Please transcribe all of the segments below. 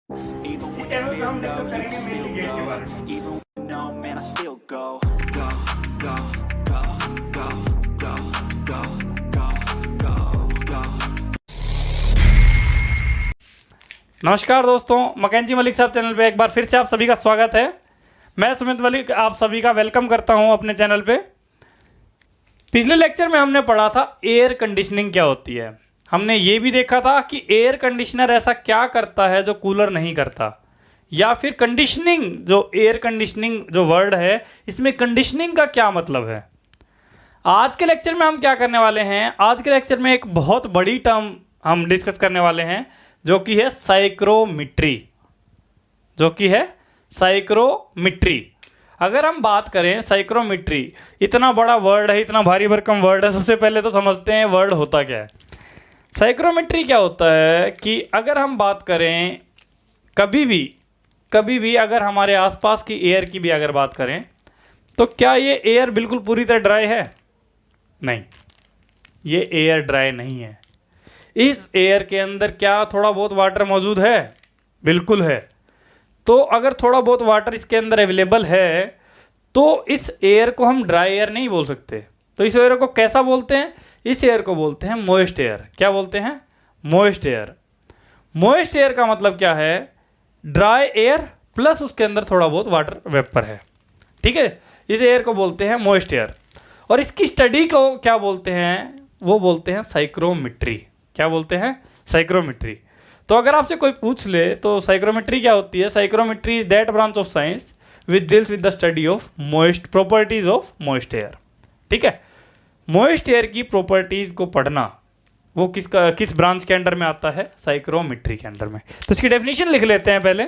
इस चैनल पे हम डिस्कस करेंगे मेनली गेट के बारे में। नमस्कार दोस्तों, मकैंजी मलिक साहब चैनल पे एक बार फिर से आप सभी का स्वागत है। मैं सुमित मलिक आप सभी का वेलकम करता हूं अपने चैनल पे। पिछले लेक्चर में हमने पढ़ा था एयर कंडीशनिंग क्या होती है। हमने ये भी देखा था कि एयर कंडीशनर ऐसा क्या करता है जो कूलर नहीं करता, या फिर कंडीशनिंग, जो एयर कंडीशनिंग जो वर्ड है इसमें कंडीशनिंग का क्या मतलब है। आज के लेक्चर में हम क्या करने वाले हैं, आज के लेक्चर में एक बहुत बड़ी टर्म हम डिस्कस करने वाले हैं जो कि है साइक्रोमीट्री। अगर हम बात करें साइक्रोमीट्री, इतना बड़ा वर्ड है, इतना भारी भरकम वर्ड है। सबसे पहले तो समझते हैं वर्ड होता क्या है। साइक्रोमीट्री क्या होता है कि अगर हम बात करें कभी भी अगर हमारे आसपास की एयर की भी अगर बात करें तो क्या ये एयर बिल्कुल पूरी तरह ड्राई है? नहीं, ये एयर ड्राई नहीं है। इस एयर के अंदर क्या थोड़ा बहुत वाटर मौजूद है? बिल्कुल है। तो अगर थोड़ा बहुत वाटर इसके अंदर अवेलेबल है तो इस एयर को हम ड्राई एयर नहीं बोल सकते। तो इस एयर को कैसा बोलते हैं? इस एयर को बोलते हैं मॉइस्ट एयर। क्या बोलते हैं? Moist air. मॉइस्ट एयर का मतलब क्या है? ड्राई एयर प्लस उसके अंदर थोड़ा बहुत वाटर वेपर है। ठीक है, इस एयर को बोलते हैं मॉइस्ट एयर। और इसकी स्टडी को क्या बोलते हैं? वो बोलते हैं साइक्रोमीट्री। क्या बोलते हैं? साइक्रोमीट्री। तो अगर आपसे कोई पूछ ले तो साइक्रोमेट्री क्या होती है? Psychrometry is that branch of science which deals with the study of moist properties of moist air. ठीक है, मॉइस्ट एयर की प्रॉपर्टीज को पढ़ना वो किस ब्रांच के अंडर में आता है? साइक्रोमेट्री के अंडर में। तो इसकी डेफिनेशन लिख लेते हैं पहले।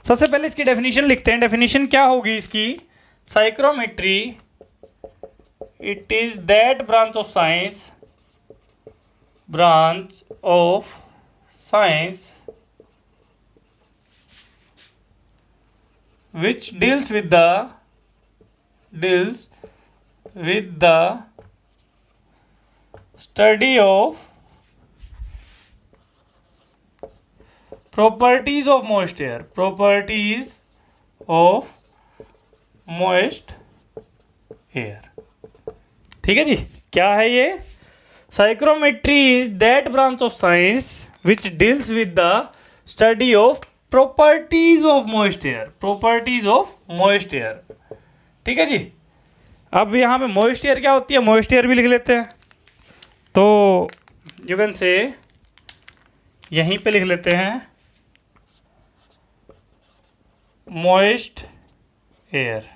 सबसे पहले इसकी डेफिनेशन लिखते हैं। डेफिनेशन क्या होगी इसकी? Psychrometry it is that branch of science which deals with the study of properties of moist air, ठीक है जी। क्या है ये? Psychrometry is that branch of science which deals with the study of properties of moist air. ठीक है जी। अब यहाँ पे मॉइस्ट एयर क्या होती है? मॉइस्ट एयर भी लिख लेते हैं। तो यू कैन से, यहीं पे लिख लेते हैं मॉइस्ट एयर।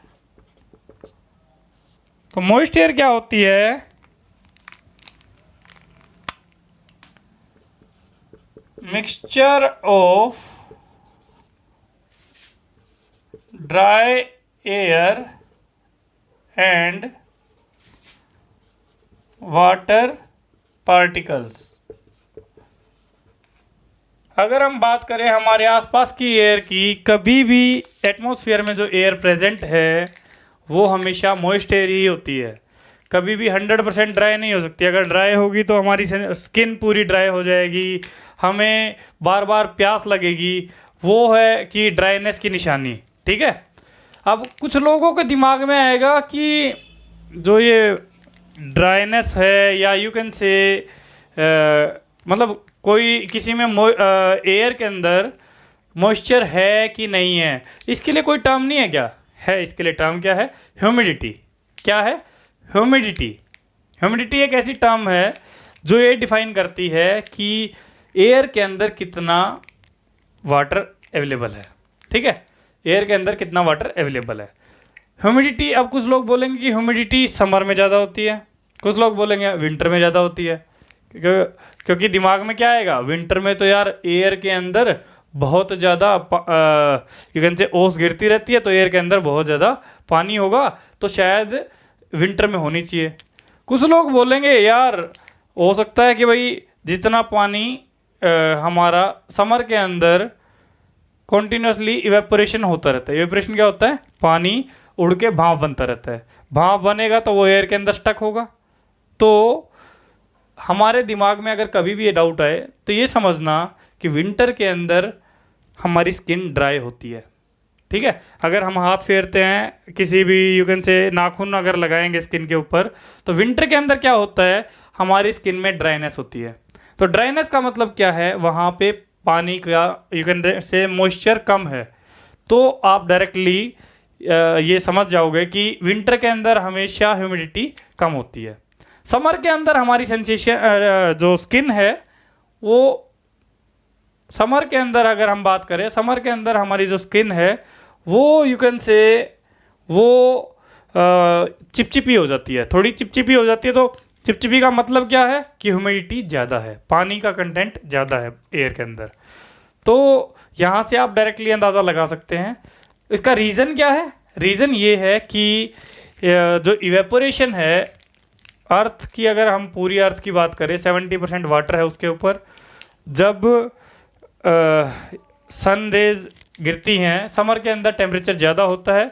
तो मॉइस्ट एयर क्या होती है? Mixture of dry air and water particles. अगर हम बात करें हमारे आसपास की एयर की, कभी भी एटमॉस्फेयर में जो एयर प्रेजेंट है वो हमेशा मॉइस्ट एयर ही होती है। कभी भी 100% ड्राई नहीं हो सकती। अगर ड्राई होगी तो हमारी स्किन पूरी ड्राई हो जाएगी, हमें बार बार प्यास लगेगी। वो है कि ड्राइनेस की निशानी। ठीक है। अब कुछ लोगों के दिमाग में आएगा कि जो ये ड्राइनेस है, या यू कैन से मतलब कोई किसी में एयर के अंदर मॉइस्चर है कि नहीं है, इसके लिए कोई टर्म नहीं है क्या? है। इसके लिए टर्म क्या है? ह्यूमिडिटी। क्या है? ह्यूमिडिटी एक ऐसी टर्म है जो ये डिफाइन करती है कि एयर के अंदर कितना वाटर अवेलेबल है। ठीक है, एयर के अंदर कितना वाटर अवेलेबल है। ह्यूमिडिटी, अब कुछ लोग बोलेंगे कि ह्यूमिडिटी समर में ज़्यादा होती है, कुछ लोग बोलेंगे विंटर में ज़्यादा होती है। क्योंकि दिमाग में क्या आएगा? विंटर में तो यार एयर के अंदर बहुत ज़्यादा यू कैन से ओस गिरती रहती है, तो एयर के अंदर बहुत ज़्यादा पानी होगा, तो शायद विंटर में होनी चाहिए। कुछ लोग बोलेंगे यार हो सकता है कि भाई जितना पानी हमारा समर के अंदर कॉन्टिन्यूसली इवेपोरेशन होता रहता है। इवेपोरेशन क्या होता है? पानी उड़ के भाप बनता रहता है। भाप बनेगा तो वो एयर के अंदर स्टक होगा। तो हमारे दिमाग में अगर कभी भी ये डाउट आए तो ये समझना कि विंटर के अंदर हमारी स्किन ड्राई होती है। ठीक है, अगर हम हाथ फेरते हैं किसी भी यू कैन से नाखून अगर लगाएंगे स्किन के ऊपर, तो विंटर के अंदर क्या होता है, हमारी स्किन में ड्राइनेस होती है। तो ड्राइनेस का मतलब क्या है? वहाँ पे पानी का यू कैन से मॉइस्चर कम है। तो आप डायरेक्टली ये समझ जाओगे कि विंटर के अंदर हमेशा ह्यूमिडिटी कम होती है। समर के अंदर हमारी सेंसेशन जो स्किन है वो, समर के अंदर अगर हम बात करें, समर के अंदर हमारी जो स्किन है वो यू कैन से वो चिपचिपी हो जाती है, थोड़ी चिपचिपी हो जाती है। तो चिपचिपी का मतलब क्या है कि ह्यूमिडिटी ज़्यादा है, पानी का कंटेंट ज़्यादा है एयर के अंदर। तो यहाँ से आप डायरेक्टली अंदाज़ा लगा सकते हैं। इसका रीज़न क्या है? रीज़न ये है कि जो इवेपोरेशन है अर्थ की, अगर हम पूरी अर्थ की बात करें 70% वाटर है उसके ऊपर। जब सन रेज गिरती हैं समर के अंदर टेम्परेचर ज़्यादा होता है,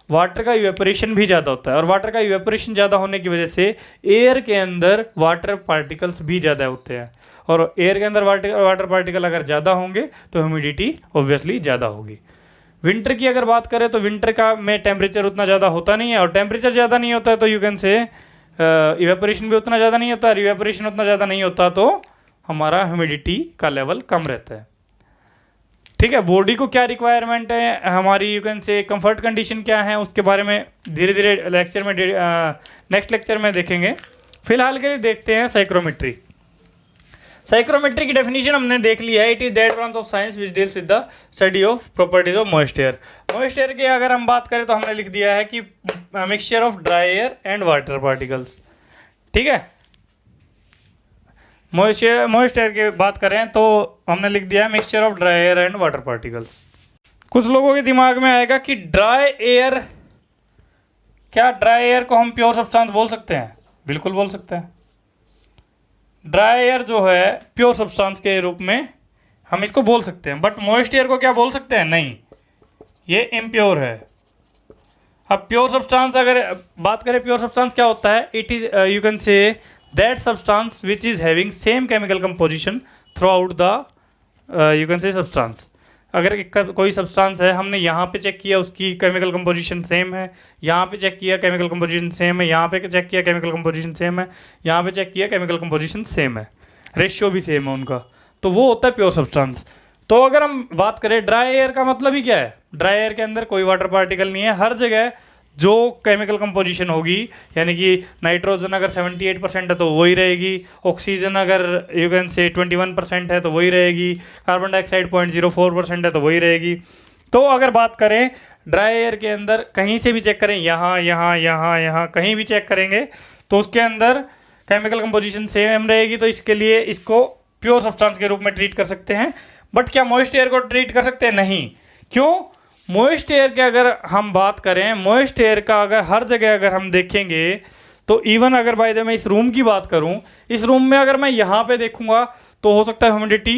वाटर का इवेपोरेशन भी ज़्यादा होता है, और वाटर का इवेपोरेशन ज़्यादा होने की वजह से एयर के अंदर वाटर पार्टिकल्स भी ज़्यादा होते हैं। और एयर के अंदर वाटर पार्टिकल अगर ज़्यादा होंगे तो ह्यूमिडिटी ऑब्वियसली ज़्यादा होगी। विंटर की अगर बात करें तो विंटर का में टेम्परेचर उतना ज़्यादा होता नहीं है, और टेम्परेचर ज़्यादा नहीं होता है तो यू कैन से इवेपोरेशन भी उतना ज़्यादा नहीं होता, और इवेपोरेशन उतना ज़्यादा नहीं होता तो हमारा ह्यूमिडिटी का लेवल कम रहता है। ठीक है, बॉडी को क्या रिक्वायरमेंट है हमारी, यू कैन से कंफर्ट कंडीशन क्या है, उसके बारे में धीरे धीरे लेक्चर में नेक्स्ट लेक्चर में देखेंगे। फिलहाल के लिए देखते हैं साइक्रोमेट्री। साइक्रोमेट्री की डेफिनेशन हमने देख ली है। It is that branch of science which deals with the study of properties of moist air. Moist air की अगर हम बात करें तो हमने लिख दिया है कि mixture of dry air and water particles. ठीक है, मॉइस्ट एयर की बात करें तो हमने लिख दिया है mixture of dry air and water particles. कुछ लोगों के दिमाग में आएगा कि ड्राई एयर, क्या ड्राई एयर को हम प्योर सब्सटेंस बोल सकते हैं? बिल्कुल बोल सकते हैं। ड्राई एयर जो है प्योर सब्सटेंस के रूप में हम इसको बोल सकते हैं, बट मॉइस्ट एयर को क्या बोल सकते हैं? नहीं, ये इम्प्योर है। अब प्योर सब्सटेंस अगर बात करें, प्योर सब्सटेंस क्या होता है? It is you can say that substance which is having same chemical composition through out the you can से सब्सटेंस। अगर कोई सब्सटेंस है, हमने यहाँ पे चेक किया उसकी केमिकल कंपोजिशन सेम है, यहाँ पे चेक किया केमिकल कंपोजिशन सेम है, यहाँ पे चेक किया केमिकल कंपोजिशन सेम है, यहाँ पे चेक किया केमिकल कंपोजिशन सेम है, रेशियो भी सेम है उनका, तो वो होता है प्योर सब्सटेंस। तो अगर हम बात करें ड्राई एयर का मतलब ही क्या है? ड्राई एयर के अंदर कोई वाटर पार्टिकल नहीं है। हर जगह जो केमिकल कंपोजिशन होगी, यानी कि नाइट्रोजन अगर 78% है तो वही रहेगी, ऑक्सीजन अगर यू कैन से 21% है तो वही रहेगी, कार्बन डाइऑक्साइड 0.04% है तो वही रहेगी। तो अगर बात करें ड्राई एयर के अंदर कहीं से भी चेक करें, यहाँ यहाँ यहाँ यहाँ कहीं भी चेक करेंगे तो उसके अंदर केमिकल कंपोजिशन सेम रहेगी। तो इसके लिए इसको प्योर सब्सटेंस के रूप में ट्रीट कर सकते हैं। बट क्या मॉइस्ट एयर को ट्रीट कर सकते हैं? नहीं। क्यों? मॉइस्ट एयर की अगर हम बात करें, मॉइस्ट एयर का अगर हर जगह अगर हम देखेंगे तो इवन अगर बाय द वे मैं इस रूम की बात करूं, इस रूम में अगर मैं यहाँ पे देखूंगा तो हो सकता है ह्यूमिडिटी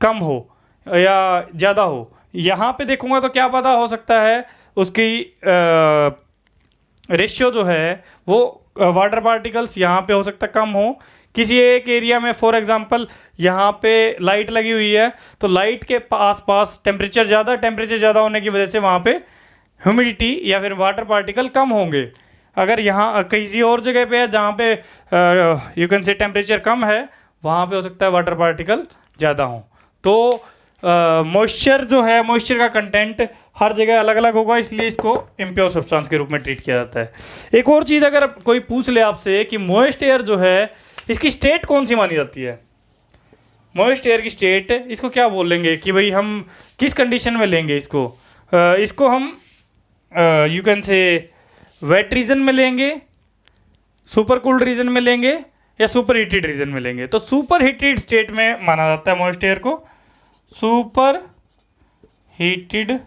कम हो या ज़्यादा हो। यहाँ पे देखूंगा तो क्या पता हो सकता है उसकी रेशियो जो है वो वाटर पार्टिकल्स यहाँ पे हो सकता है कम हो। किसी एक एरिया में फॉर एग्जांपल यहाँ पे लाइट लगी हुई है तो लाइट के आसपास टेम्परेचर ज़्यादा होने की वजह से वहाँ पे ह्यूमिडिटी या फिर वाटर पार्टिकल कम होंगे। अगर यहाँ किसी और जगह पे है जहाँ पे यू कैन से टेम्परेचर कम है, वहाँ पे हो सकता है वाटर पार्टिकल ज़्यादा हों। तो मॉइस्चर जो है, मॉइस्चर का कंटेंट हर जगह अलग अलग होगा, इसलिए इसको इम्प्योर सब्सटेंस के रूप में ट्रीट किया जाता है। एक और चीज़ अगर कोई पूछ ले आपसे कि मॉइस्ट एयर जो है इसकी स्टेट कौन सी मानी जाती है, मॉइस्ट एयर की स्टेट, इसको क्या बोल लेंगे कि भाई हम किस कंडीशन में लेंगे इसको? इसको हम you can say wet region में लेंगे, सुपर कूल्ड रीजन में लेंगे, या सुपर हीटेड रीजन में लेंगे। तो सुपर हीटेड स्टेट में माना जाता है मॉइस्ट एयर को, super heated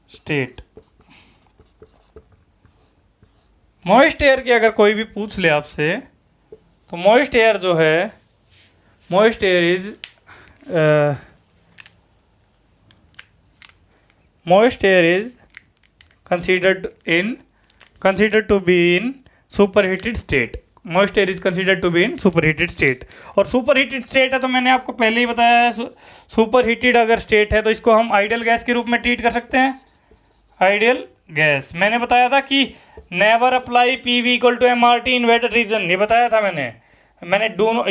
state. Moist air की अगर कोई भी पूछ ले आपसे तो मॉइस्ट एयर जो है moist air is moist air is considered to be in superheated state. Moist air is considered to be in superheated state. और superheated state है तो मैंने आपको पहले ही बताया है, superheated अगर state है तो इसको हम आइडियल गैस के रूप में ट्रीट कर सकते हैं. आइडियल गैस मैंने बताया था कि never apply PV equal to MRT in wet region, ये बताया था मैंने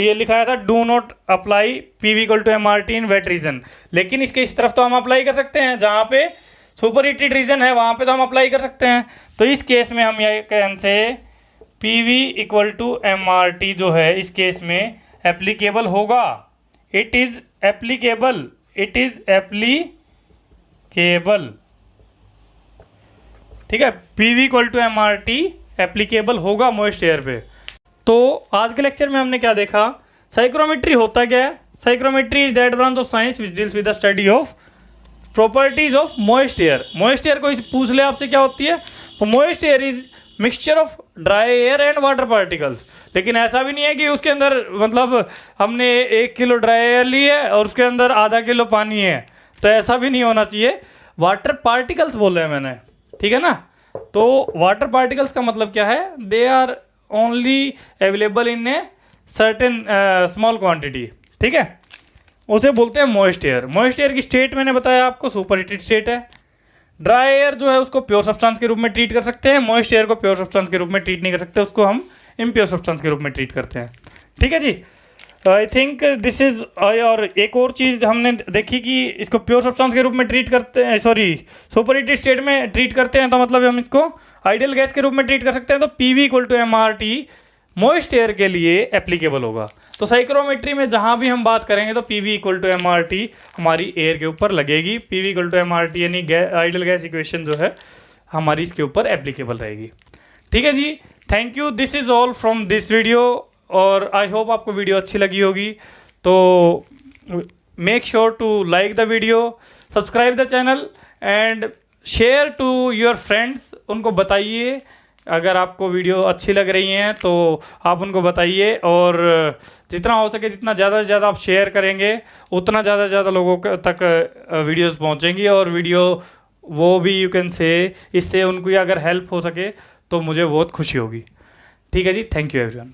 ये लिखाया था do not apply PV equal to MRT in wet region. लेकिन इसके इस तरफ तो हम अप्लाई कर सकते हैं, जहाँ पे सुपर हीटेड रीजन है वहाँ पे तो हम अप्लाई कर सकते हैं. तो इस केस में हम ये can say PV equal to MRT जो है इस केस में एप्लीकेबल होगा. It is applicable. ठीक है, PV equal to MRT applicable होगा मॉइस्ट एयर पे. तो आज के लेक्चर में हमने क्या देखा, साइक्रोमेट्री होता क्या है. Psychrometry is that branch of science which deals with the study of properties of moist air. Moist air को पूछ ले आपसे क्या होती है, तो moist air is mixture of dry air and water particles. लेकिन ऐसा भी नहीं है कि उसके अंदर मतलब हमने 1 किलो ड्राई एयर ली है और उसके अंदर आधा किलो पानी है, तो ऐसा भी नहीं होना चाहिए. वाटर पार्टिकल्स बोल रहे हैं मैंने, ठीक है ना. तो वाटर पार्टिकल्स का मतलब क्या है, they are only available in a certain small quantity. ठीक है, उसे बोलते हैं मॉइस्ट एयर. मॉइस्ट एयर की स्टेट मैंने बताया आपको सुपर हीटेड स्टेट है. ड्राई एयर जो है उसको प्योर सब्सटेंस के रूप में ट्रीट कर सकते हैं. मॉइस्ट एयर को प्योर सब्सटेंस के रूप में ट्रीट नहीं कर सकते, उसको हम इम्प्योर सब्सटेंस के रूप में ट्रीट करते हैं. ठीक है जी, आई थिंक दिस इज. और एक और चीज़ हमने देखी कि इसको प्योर सब्सटेंस के रूप में ट्रीट करते हैं, सॉरी सुपर हीटेड स्टेट में ट्रीट करते हैं, तो मतलब हम इसको आइडियल गैस के रूप में ट्रीट कर सकते हैं. तो PV equal to MRT moist air के लिए एप्लीकेबल होगा. तो साइक्रोमेट्री में जहाँ भी हम बात करेंगे तो PV इक्वल टू MRT हमारी एयर के ऊपर लगेगी. PV इक्वल टू MRT यानी आइडियल गैस इक्वेशन जो है हमारी इसके ऊपर एप्लीकेबल रहेगी. ठीक है जी, thank you. This is all from this video. और आई होप आपको वीडियो अच्छी लगी होगी. तो make sure to like the video, subscribe the channel and share to your friends. उनको बताइए, अगर आपको वीडियो अच्छी लग रही हैं तो आप उनको बताइए. और जितना हो सके जितना ज़्यादा से ज़्यादा आप शेयर करेंगे उतना ज़्यादा से ज़्यादा लोगों तक वीडियोस पहुंचेंगी. और वीडियो वो भी यू कैन से इससे उनको अगर हेल्प हो सके तो मुझे बहुत खुशी होगी. ठीक है जी, थैंक यू एवरीवन.